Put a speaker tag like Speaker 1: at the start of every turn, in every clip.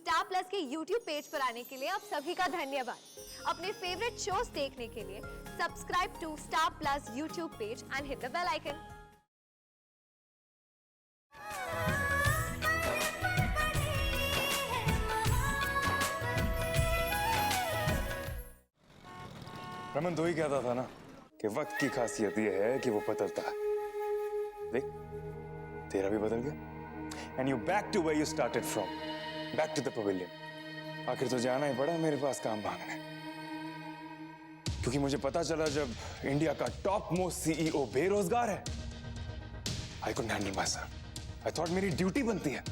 Speaker 1: Star plus के YouTube page पर आने के लिए आप सभी का धन्यवाद। अपने फेवरेट शोज देखने के लिए subscribe to Star Plus YouTube page and hit the bell icon.
Speaker 2: Raman, तो ही कहता था ना कि वक्त की खासियत ये है कि वो बदलता है। देख, तेरा भी बदल गया and you back to where you started from, back to the pavilion. आखिर तो जाना ही पड़ा मेरे पास काम मांगने, क्योंकि मुझे पता चला जब इंडिया का टॉप मोस्ट सीईओ बेरोजगार है, I couldn't handle my self. I thought मेरी ड्यूटी बनती है।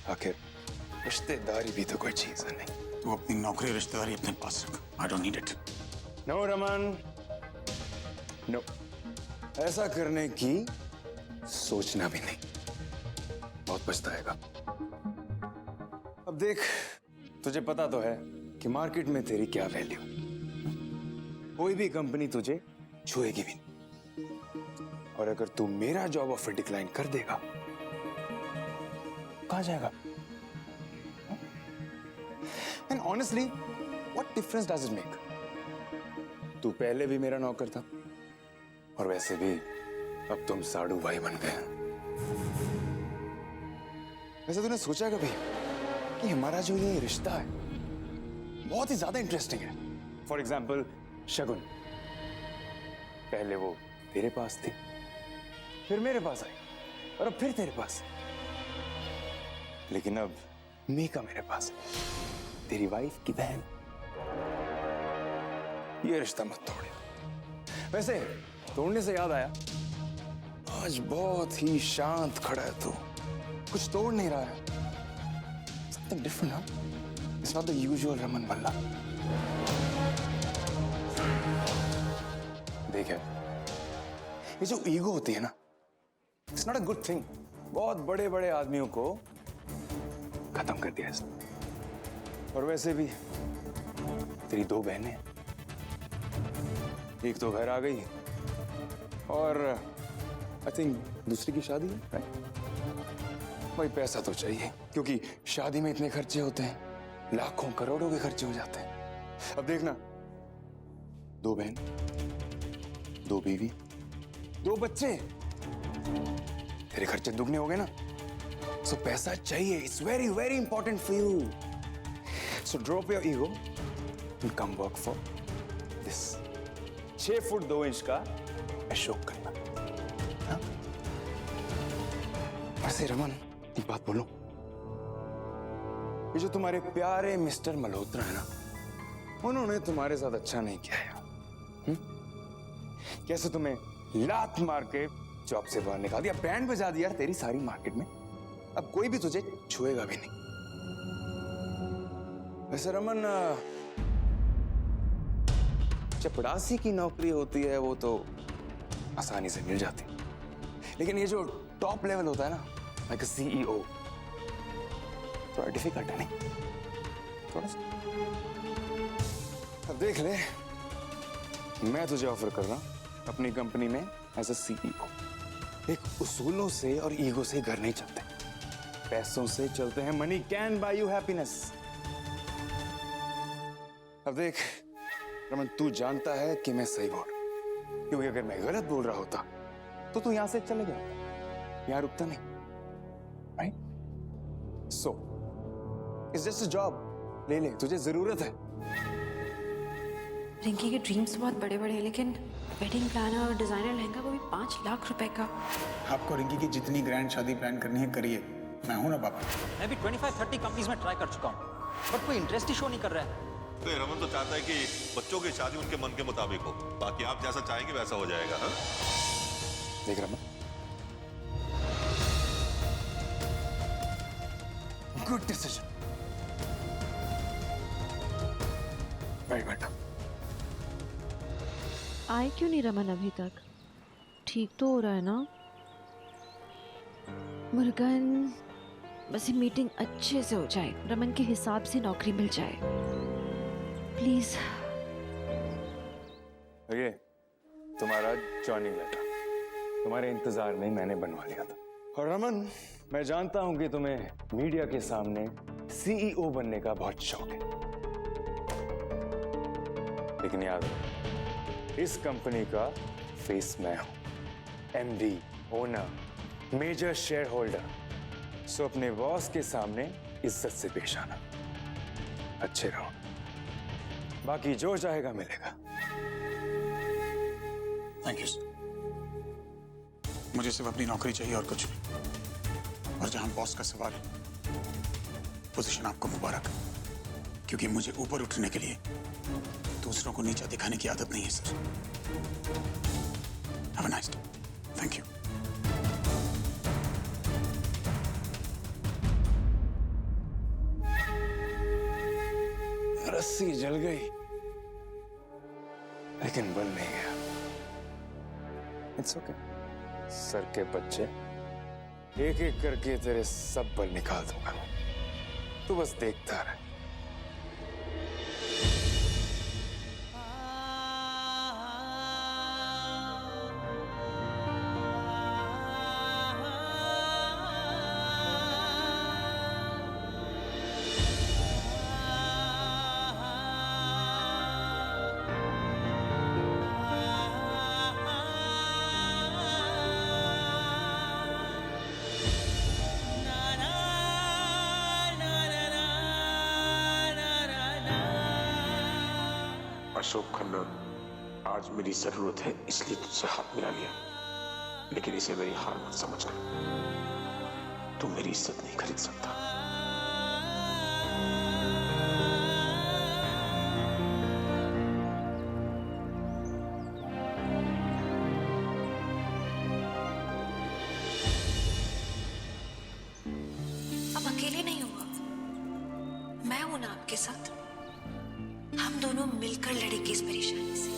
Speaker 2: आखिर रिश्तेदारी भी तो कोई चीज है नहीं।
Speaker 3: तू अपनी नौकरी रिश्तेदारी अपने पास रख। I don't need it.
Speaker 2: No Raman, no, ऐसा करने की सोचना भी नहीं, बहुत पछताएगा। अब देख, तुझे पता तो है कि मार्केट में तेरी क्या वैल्यू। कोई भी कंपनी तुझे छुएगी भी नहीं, और अगर तू मेरा जॉब ऑफर डिक्लाइन कर देगा, कहां जाएगा? And honestly, what difference does it make? तू पहले भी मेरा नौकर था, और वैसे भी अब तुम साडू भाई बन गए। वैसे तूने सोचा कभी कि हमारा जो ये रिश्ता है बहुत ही ज्यादा इंटरेस्टिंग है? फॉर एग्जाम्पल शगुन, पहले वो तेरे पास थी, फिर मेरे पास आई, और अब फिर तेरे पास, लेकिन अब मीका मेरे पास है, तेरी वाइफ की बहन। ये रिश्ता मत तोड़िए। वैसे तोड़ने से याद आया, आज बहुत ही शांत खड़ा है तू, कुछ तोड़ नहीं रहा है। Something different, huh? It's not the usual Raman Bhalla. देख यार, ये जो ईगो होती है ना, it's not a good thing। बहुत बड़े बड़े आदमियों को खत्म कर दिया इसने। और वैसे भी तेरी दो बहनें हैं, एक तो घर आ गई और आई थिंक दूसरी की शादी है। भाई पैसा तो चाहिए, क्योंकि शादी में इतने खर्चे होते हैं, लाखों करोड़ों के खर्चे हो जाते हैं। अब देखना, दो बहन, दो बीवी, दो बच्चे, तेरे खर्चे दुगने हो गए ना। सो पैसा चाहिए, it's very very important for you. So drop your ego and come work for this 6 foot 2 inch का अशोक करना। हाँ? वैसे रमन, एक बात बोलूं, ये जो तुम्हारे प्यारे मिस्टर मल्होत्रा है ना, उन्होंने तुम्हारे साथ अच्छा नहीं किया यार। कैसे तुम्हें लात मार के जॉब से बाहर निकाल दिया, बैंड बजा दिया तेरी सारी मार्केट में। अब कोई भी तुझे छुएगा भी नहीं। वैसे रमन, चपड़ासी की नौकरी होती है वो तो आसानी से मिल जाती, लेकिन ये जो टॉप लेवल होता है ना, लाइक अ सीईओ, थोड़ा डिफिकल्ट है नहीं? थोड़ा सा। अब देख ले, मैं तुझे ऑफर कर रहा हूं अपनी कंपनी में एज अ सीईओ। एक उसूलों से और ईगो से घर नहीं चलते, पैसों से चलते हैं। Money can buy you happiness. अब देख रमन, तू जानता है कि मैं सही बोल रहा हूं, क्योंकि अगर मैं गलत बोल रहा होता तो तू यहां से चले गया, यहां रुकता नहीं, right? So it's just a job, ले ले, तुझे जरूरत है।
Speaker 4: रिंकी के ड्रीम्स बहुत बड़े बड़े हैं, लेकिन वेडिंग प्लानर और डिजाइनर लहंगा वो भी 5 लाख रुपए का।
Speaker 3: आपको रिंकी की जितनी ग्रैंड शादी प्लान करनी है करिए, मैं हूं ना पापा।
Speaker 5: मैं भी 25-30 कंपनीज में ट्राई कर चुका हूँ, बट कोई इंटरेस्ट ही शो नहीं कर रहा है।
Speaker 6: तो रमन तो चाहता है कि बच्चों की शादी उनके मन के मुताबिक हो, बाकी आप जैसा चाहेंगे वैसा हो जाएगा। हाँ?
Speaker 2: देख रमन, गुड डिसीजन। बैठ बेटा।
Speaker 7: आए क्यों नहीं रमन अभी तक? ठीक तो हो रहा है ना? मुर्गन, बस ये मीटिंग अच्छे से हो जाए, रमन के हिसाब से नौकरी मिल जाए, प्लीज।
Speaker 2: ये तुम्हारा जॉइनिंग लेटर तुम्हारे इंतजार में मैंने बनवा लिया था। और रमन, मैं जानता हूं कि तुम्हें मीडिया के सामने सीईओ बनने का बहुत शौक है, लेकिन याद रखो, इस कंपनी का फेस मैं हूं, MD, owner, major shareholder. So अपने बॉस के सामने इज्जत से पेश आना। अच्छे रहो, बाकी जो चाहेगा मिलेगा।
Speaker 3: Thank you sir. मुझे सिर्फ अपनी नौकरी चाहिए और कुछ नहीं। और जहां बॉस का सवाल है, पोजीशन आपको मुबारक, क्योंकि मुझे ऊपर उठने के लिए दूसरों को नीचा दिखाने की आदत नहीं है sir. Have a nice day. Thank you.
Speaker 2: रस्सी जल गई, लेकिन बल नहीं गया। It's okay. सर के बच्चे, एक एक करके तेरे सब बल निकाल दूंगा। तू बस देखता रह।
Speaker 8: अशोक खन्ना, आज मेरी जरूरत है इसलिए तुझसे हाथ मिला लिया, लेकिन इसे मेरी हार मत समझना। तू मेरी इज्जत नहीं खरीद सकता।
Speaker 4: अब अकेले नहीं हुआ, मैं हूं ना आपके साथ। हम दोनों मिलकर लड़ेंगे इस परेशानी से।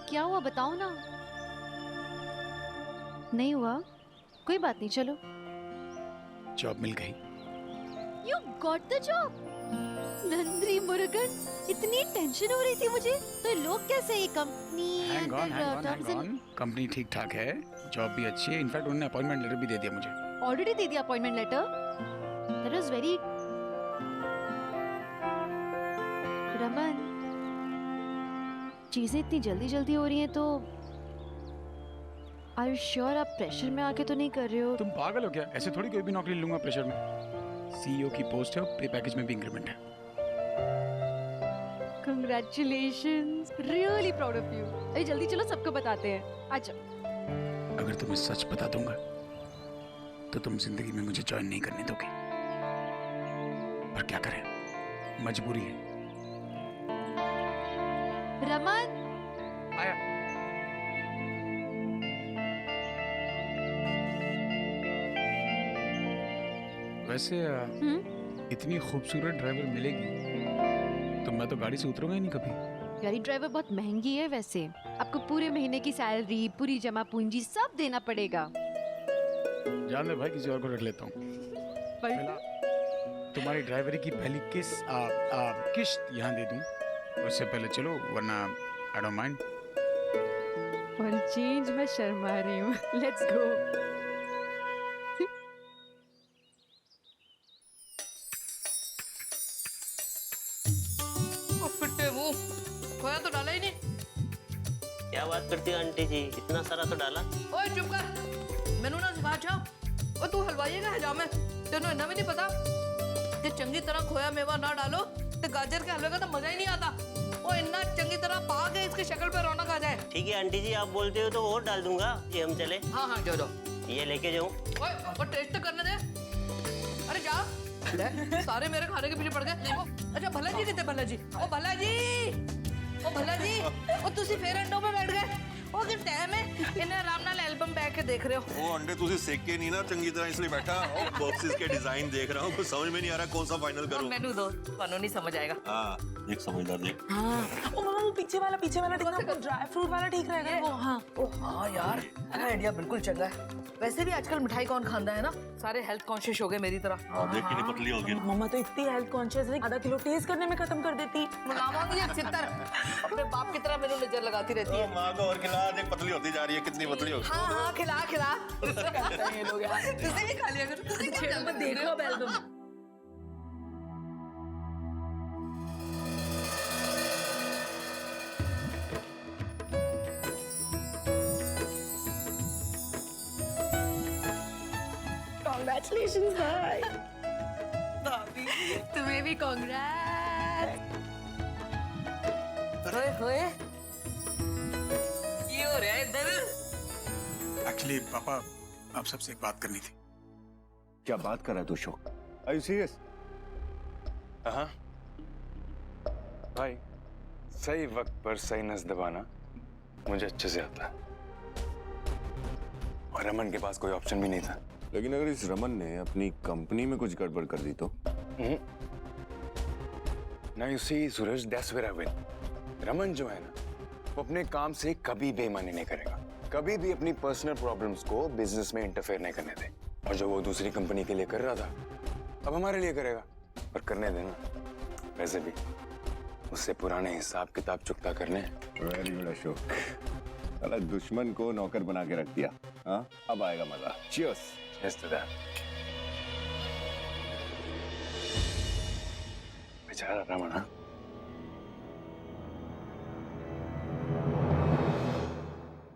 Speaker 7: क्या हुआ बताओ ना। नहीं हुआ, कोई बात नहीं, चलो।
Speaker 3: जॉब मिल गई।
Speaker 7: You got the job. नंद्री मुरुगन, इतनी टेंशन हो रही थी मुझे, तो लोग कैसे ये कंपनी
Speaker 3: हैंग ऑन। कंपनी ठीक ठाक है, जॉब भी अच्छी है। इनफैक्ट उन्होंने अपॉइंटमेंट लेटर भी दे दिया मुझे।
Speaker 7: ऑलरेडी दे दिया appointment letter? That was very. Raman, चीजें इतनी जल्दी जल्दी हो रही हैं तो आर यू श्योर आप प्रेशर में आके तो नहीं कर रहे हो?
Speaker 3: तुम पागल हो क्या? ऐसे थोड़ी कोई भी नौकरी लूंगा प्रेशर में। सीईओ की पोस्ट है, पे पैकेज में भी इंक्रीमेंट है।
Speaker 7: Congratulations, really proud of you. अरे जल्दी चलो, सबको बताते हैं। अच्छा,
Speaker 3: अगर तुम्हें सच बता दूंगा तो तुम जिंदगी में मुझे ज्वाइन नहीं करने दोगे, पर क्या करें, मजबूरी है।
Speaker 7: रमन,
Speaker 3: आया। वैसे इतनी खूबसूरत ड्राइवर मिलेगी तो मैं तो गाड़ी से उतरूंगा ही नहीं कभी।
Speaker 7: गाड़ी ड्राइवर बहुत महंगी है वैसे, आपको पूरे महीने की सैलरी, पूरी जमा पूंजी सब देना पड़ेगा।
Speaker 3: जान दे भाई, किसी और को रख लेता हूँ। तुम्हारी ड्राइवरी की पहली किस्त यहाँ दे दूँ, उससे पहले चलो, वरना आई डोंट माइंड।
Speaker 7: और चेंज मैं शर्मा रही हूँ। Let's go.
Speaker 9: खोया तो डाला ही नहीं।
Speaker 10: क्या बात करती हो आंटी जी, इतना सारा तो डाला।
Speaker 9: ओए चुप कर, मैनू ना सिखा छा। ओ तू हलवाई का हजाम है, तेनों इतना भी नहीं पता कि चंगी तरह खोया मेवा ना डालो तो गाजर के हलवे का तो मजा ही नहीं आता। ओ इतना चंगी तरह पा के इसकी शक्ल पे रौनक आ जाए।
Speaker 10: ठीक है आंटी जी, आप बोलते हो तो और डाल दूंगा। ये हम चले।
Speaker 9: हाँ हाँ जाओ जाओ,
Speaker 10: ये लेके जाऊँ।
Speaker 9: ओए और टेस्ट तो करने दे। अरे जा, ले, सारे मेरे खाने के पीछे पड़ गए। अच्छा भला जी कितने? भला जी, ओ भला जी, ओ भला जी, ओ तुसी फेर अंडों में बैठ गए। ਉਹ ਕਿ ਟਾਈਮ ਹੈ ਇਹਨੇ ਆਰਾਮ ਨਾਲ ਐਲਬਮ ਬੈਠ ਕੇ ਦੇਖ ਰਹੇ ਹੋ
Speaker 6: वो अंडे तुझे सेक के नहीं ना चंगी तरह इसलिए बैठा और बॉक्सेस के डिजाइन देख रहा हूँ कुछ समझ में नहीं आ रहा कौन सा फाइनल करूँ
Speaker 9: ਮੈਨੂੰ ਦੋ ਤੁਹਾਨੂੰ ਨਹੀਂ ਸਮਝ ਆਏਗਾ
Speaker 6: हाँ एक समझदार देख
Speaker 11: हाँ ओ मामा वो पीछे वाला देखना वो ड्राई फ्रूट वाला ठीक रहेगा वो हाँ
Speaker 9: ओ हाँ यार आइडिया बिल्कुल चंगा है वैसे भी आजकल मिठाई कौन खांदा है ना सारे हेल्थ कॉन्शियस हो गए मेरी तरह
Speaker 6: देख के नहीं पतली होगी
Speaker 11: मम्मा तो इतनी हेल्थ कॉन्शियस है आधा किलो टेस्ट करने में खत्म कर देती
Speaker 9: मुलामांगी एक चित्तर अपने बाप की तरह मेरे नजर लगाती रहती है
Speaker 6: माँ को और खिला देख पतली होती जा रही है कितनी पतली होगी
Speaker 9: हाँ हाँ खिला खिला
Speaker 11: ये लोग यार
Speaker 9: तुझे भी खा लिया करो
Speaker 11: मत देखो अब एल्बम Congratulations, भाई।
Speaker 9: तुम्हें भी कांग्रेस होए होए ये हो रहा है इधर
Speaker 3: एक्चुअली पापा आप सबसे एक बात करनी थी।
Speaker 2: क्या बात कर रहा है तू शोक? Are you serious? हाँ भाई, सही वक्त पर सही नस दबाना मुझे अच्छे से आता है और रमन के पास कोई ऑप्शन भी नहीं था।
Speaker 6: लेकिन अगर इस रमन ने अपनी कंपनी में कुछ गड़बड़ कर दी तो
Speaker 2: ना you see Suraj, that's where I win. Raman जो है ना, वो अपने काम से कभी बेईमानी नहीं करेगा, कभी भी अपनी पर्सनल प्रॉब्लम्स को बिजनेस में इंटरफेयर नहीं करने दे। और जो वो दूसरी कंपनी के लिए कर रहा था, अब हमारे लिए करेगा। और करने देना, वैसे भी उससे पुराने हिसाब किताब चुकता करने।
Speaker 6: वेरी गुड अशोक, साला दुश्मन को नौकर बना के रख दिया। हाँ अब आएगा मजा। चीयर्स।
Speaker 2: Cheers to that. बेचारा रमन, हाँ?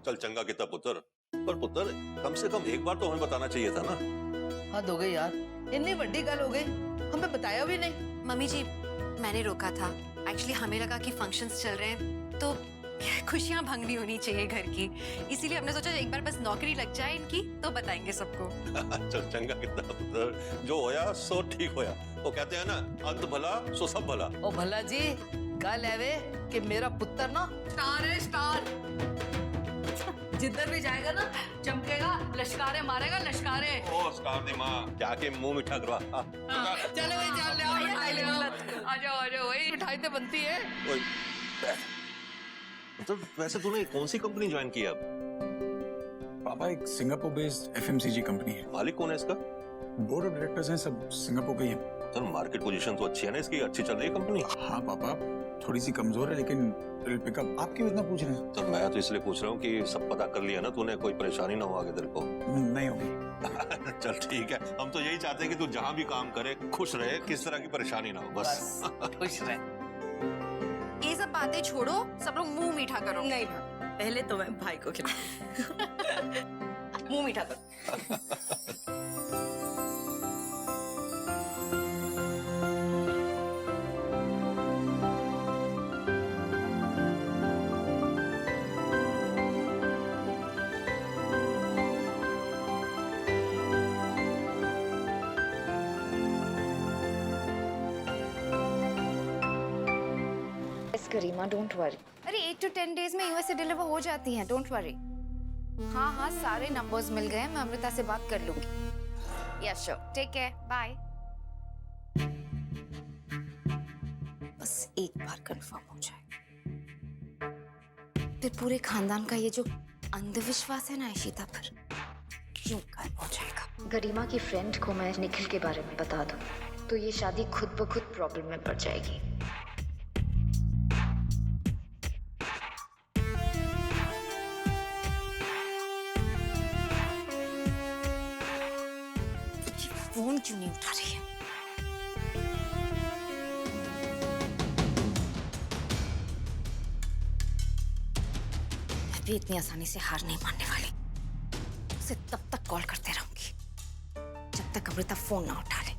Speaker 6: चल चंगा कितना पुत्र, पर पुत्र कम से कम एक बार तो हमें बताना चाहिए था ना।
Speaker 9: हद हो गई यार, इतनी बड़ी गल हो गई, हमें बताया भी नहीं।
Speaker 4: मम्मी जी मैंने रोका था एक्चुअली हमें लगा कि फंक्शंस चल रहे हैं तो खुशियां भंग नहीं होनी चाहिए घर की इसीलिए हमने सोचा एक बार बस नौकरी लग जाए इनकी तो बताएंगे सबको
Speaker 6: चल चंगा कितना पुत्र, जो होया सो ठीक होया। वो कहते हैं ना, अंत भला सो सब भला।
Speaker 9: ओ भला जी गल है वे कि मेरा पुत्र ना स्टार है स्टार, जिधर भी जाएगा ना चमकेगा, लश्कारे मारेगा लश्कारे।
Speaker 6: ओ स्टार दी माँ, जाके मुंह मीठा करवा।
Speaker 9: चलो भाई चल ले आओ मिठाई ले आओ, आ जाओ वही मिठाई तो बनती है।
Speaker 6: तो वैसे तूने कौन सी कंपनी ज्वाइन की अब?
Speaker 3: पापा एक सिंगापुर बेस्ड FMCG कंपनी है।
Speaker 6: मालिक कौन है इसका?
Speaker 3: बोर्ड ऑफ डायरेक्टर्स हैं सब सिंगापुर के ही हैं।
Speaker 6: सर मार्केट पोजीशन तो अच्छी है ना इसकी, अच्छी चल रही है कंपनी।
Speaker 3: हाँ पापा, थोड़ी सी कमजोर है लेकिन पिकअप। आप क्यों इतना पूछ रहे हैं?
Speaker 6: तो मैं तो इसलिए पूछ रहा हूँ कि सब पता कर लिया ना तूने, कोई परेशानी ना हो आगे तेरे को।
Speaker 3: नहीं होगी।
Speaker 6: चल ठीक है, हम तो यही चाहते हैं कि तू जहाँ भी काम करे खुश रहे, किस तरह की परेशानी ना हो बस।
Speaker 9: खुश रहे।
Speaker 4: ये सब बातें छोड़ो, सब लोग मुंह मीठा करो।
Speaker 9: नहीं पहले तो मैं भाई को खिलाऊं। मुंह मीठा करो।
Speaker 7: करीमा डोंट वरी।
Speaker 1: अरे 8 to 10 डेज में यूएस से डिलीवर हो जाती हैं, डोंट वरी। हाँ हाँ सारे नंबर्स मिल गए, मैं अमृता से बात कर लूंगी। Yes sure, take care, bye. बस एक बार कंफर्म हो जाए, फिर पूरे खानदान का ये जो अंधविश्वास है ना इशिता पर, यूं कर हो जाएगा।
Speaker 7: गरिमा की फ्रेंड को मैं निखिल के बारे में बता दूं तो ये शादी खुद ब खुद प्रॉब्लम में पड़ जाएगी।
Speaker 1: फोन क्यों नहीं उठा रही है? मैं भी इतनी आसानी से हार नहीं मानने वाली। उसे तब तक कॉल करते रहूंगी जब तक अमृता फोन ना उठा ले।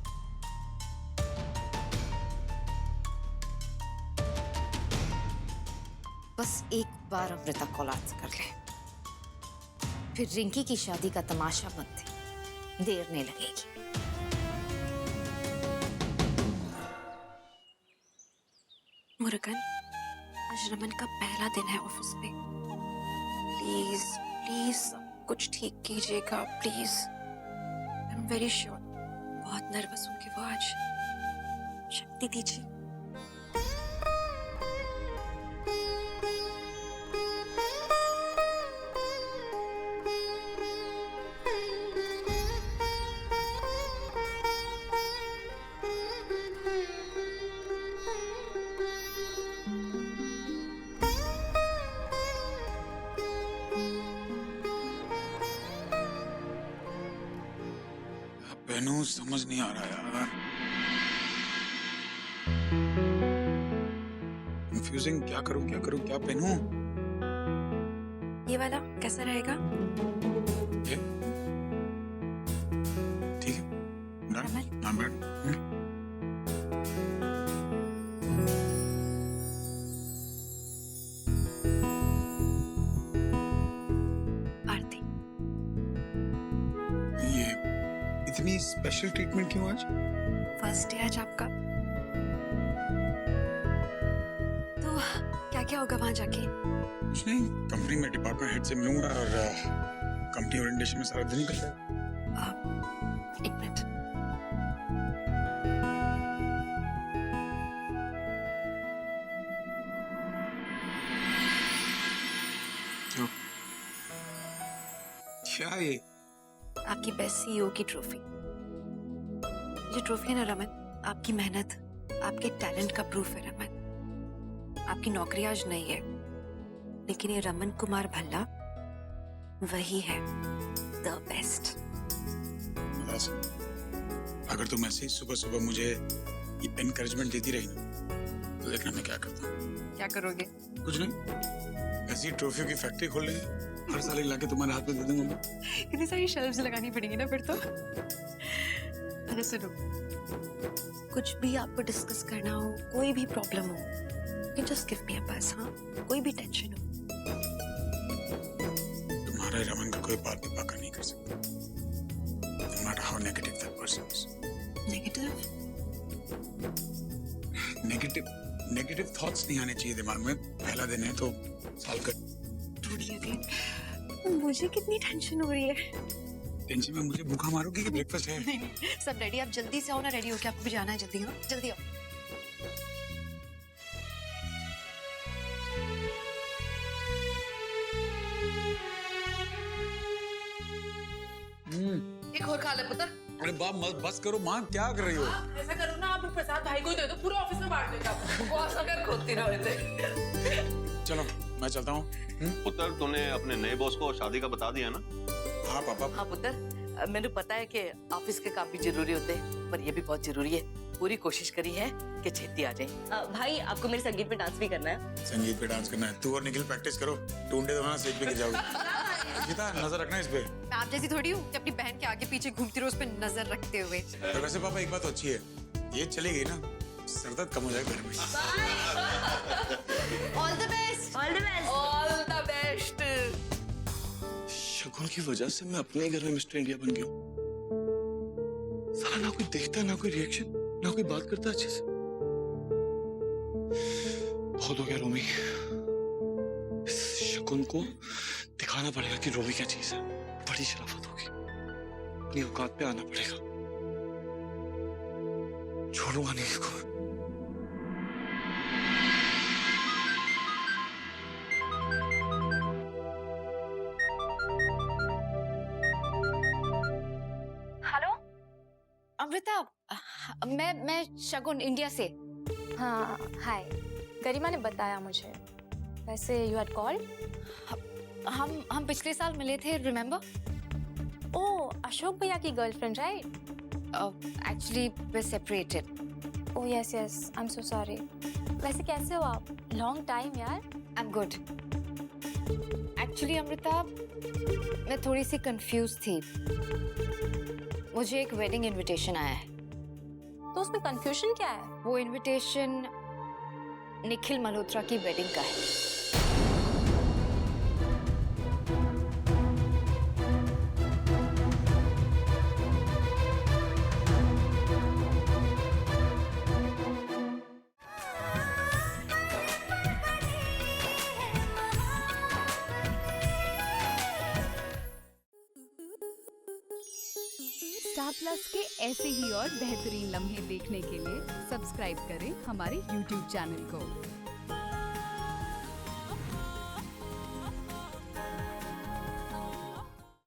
Speaker 1: बस एक बार अमृता कॉल आज कर ले, फिर रिंकी की शादी का तमाशा मत दे, देर नहीं लगेगी।
Speaker 4: मुरुगन आज रमन का पहला दिन है ऑफिस में, प्लीज प्लीज कुछ ठीक कीजिएगा please. I am very sure बहुत नर्वस होंगे वो आज, शक्ति दीजिए।
Speaker 3: बहनों समझ नहीं आ रहा यार, कंफ्यूजिंग, क्या करूं क्या पहनूं?
Speaker 4: ये वाला कैसा रहेगा?
Speaker 3: ये ठीक है, not bad।
Speaker 4: आरती,
Speaker 3: ये इतनी स्पेशल ट्रीटमेंट क्यों आज?
Speaker 4: फर्स्ट डे आज आपका, तो क्या क्या होगा वहां जाके?
Speaker 3: कुछ नहीं, कंपनी में डिपार्टमेंट हेड से मिलूंगा और कंपनी ओरिएंटेशन में सारा दिन निकल जाएगा।
Speaker 4: एक मिनट,
Speaker 3: क्या ये?
Speaker 4: आपकी बेस्ट सीईओ की ट्रॉफी। ये ट्रॉफी है ना रमन, आपकी मेहनत, आपके टैलेंट का प्रूफ है रमन। आपकी नौकरी आज नहीं है, लेकिन ये रमन कुमार भल्ला वही है, द बेस्ट।
Speaker 3: अगर तुम ऐसे ही सुबह सुबह मुझे एनकरेजमेंट देती रही ना, तो देखना मैं क्या करता हूँ।
Speaker 4: क्या करोगे?
Speaker 3: कुछ नहीं, ऐसी ट्रॉफियों की फैक्ट्री खोल लेंगे, हर साल एक लाके तुम्हारे हाथ में दे दूंगा मैं।
Speaker 4: इतनी सारी शेल्फ्स लगानी पड़ेंगी ना फिर तो। अरे सुनो, कुछ भी आपको डिस्कस करना हो, कोई भी प्रॉब्लम हो, you just give me a buzz, हाँ? कोई भी टेंशन हो।
Speaker 3: तुम्हारे रमन का कोई बात भी पाका नहीं कर सकता, no matter how negative that person is। Negative thoughts नहीं आने चाहिए दिमाग में। पहला दिन है तो साल का
Speaker 4: मुझे कितनी टेंशन हो रही है।
Speaker 3: टेंशन में मुझे भूखा मारोगी कि ब्रेकफास्ट है?
Speaker 4: नहीं, सब रेडी, आप जल्दी से आओ ना, रेडी हो के आपको भी जाना है, जल्दी हाँ, जल्दी आओ।
Speaker 9: एक और खा ले पुत्र।
Speaker 3: अरे बाप मत बस करो माँ, क्या कर रही हो?
Speaker 11: ऐसा करो ना, आप प्रसाद भाई को ही दे दो, पूरे ऑफिस में बांट देगा।
Speaker 9: बॉस अगर खोती रहे थे।
Speaker 3: चलो मैं चलता हूँ।
Speaker 6: पुत्र, तूने अपने नए बॉस को शादी का बता दिया ना?
Speaker 3: हाँ पापा।
Speaker 9: हाँ पुत्र, मैंने पता है कि ऑफिस के काम भी जरूरी होते हैं, पर ये भी बहुत जरूरी है। पूरी कोशिश करी है कि छेती आ जाए।
Speaker 11: भाई आपको मेरे संगीत पे डांस भी करना है।
Speaker 3: संगीत पे डांस करना है? तू और निखिल प्रैक्टिस करो, टूंडे दो ना स्टेज पे गिर जाओगे। गीता नजर रखना इस पे।
Speaker 4: मैं आप जैसी थोड़ी हूँ कि अपनी बहन के आगे पीछे घूमती रहो उस पे नजर रखते हुए।
Speaker 3: तो वैसे पापा एक बात तो अच्छी है, ये चली गई ना, सरदर्द कम हो जाएगा घर में।
Speaker 4: All the best,
Speaker 11: all the best,
Speaker 9: all the best.
Speaker 2: शगुन की वजह से मैं अपने घर में मिस्टर इंडिया बन गया हूँ। साला ना कोई देखता, ना कोई रिएक्शन, ना कोई बात करता अच्छे से। बहुत हो गया रोमी। इस शगुन को दिखाना पड़ेगा कि रोमी क्या चीज है। बड़ी शराफत होगी, अपनी औकात पे आना पड़ेगा। छोड़ूंगा नहीं इसको।
Speaker 1: अमृता, मैं शगुन इंडिया से।
Speaker 12: हाँ हाय, गरिमा ने बताया मुझे। वैसे यू हैड कॉल्ड?
Speaker 1: हम पिछले साल मिले थे, रिमेम्बर?
Speaker 12: ओह, अशोक भैया की girlfriend right?
Speaker 1: Actually we separated.
Speaker 12: Oh yes yes, I am so sorry. वैसे कैसे हो आप? लॉन्ग टाइम यार।
Speaker 1: I am good. Actually Amrita, मैं थोड़ी सी कंफ्यूज थी। मुझे एक वेडिंग इनविटेशन आया है।
Speaker 12: तो उसमें कंफ्यूजन क्या है?
Speaker 1: वो इनविटेशन निखिल मल्होत्रा की वेडिंग का है।
Speaker 13: स्टार प्लस के ऐसे ही और बेहतरीन लम्हे देखने के लिए सब्सक्राइब करें हमारे YouTube चैनल को।